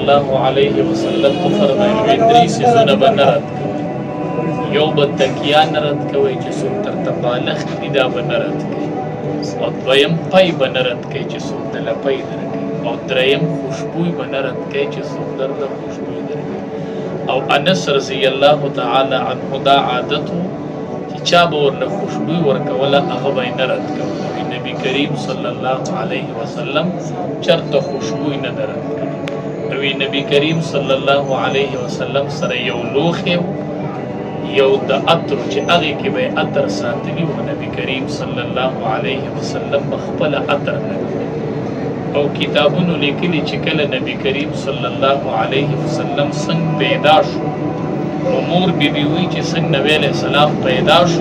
الله علیه وسلم فرمایي درې سيزونه به نه رد کوي. یو به تکیه نه رد کوي چې څوک درته بالغ کړي دا به نه رد کوي، او دویم پی به نه رد کوي چې څوک دله پی درکوي، او دریم خوشبوی به نه رد کوي چې څوک درله خوشبوی درکوي. او انس رضی الله تعالی عنه دا عادت و چې چا به ورله خوشبوی ورکوله هغه به یې نه رد کوله. نبی کریم صلی الله علیه وسلم چرته خوشبوی نه ده رد کړې. نبی کریم صلی الله علیه وسلم سره یو لوښی یو د عطرو چې هغې کې به یې عطر ساتلي و. نبی کریم صلی الله علیه وسلم به خپله عطر لګوي، او کتابونو لیکلي چې کله نبی کریم صلی الله علیه وسلم څنګه پیدا شو، نو مور بیبي وایي چې څنګه نبی علیه السلام پیدا شو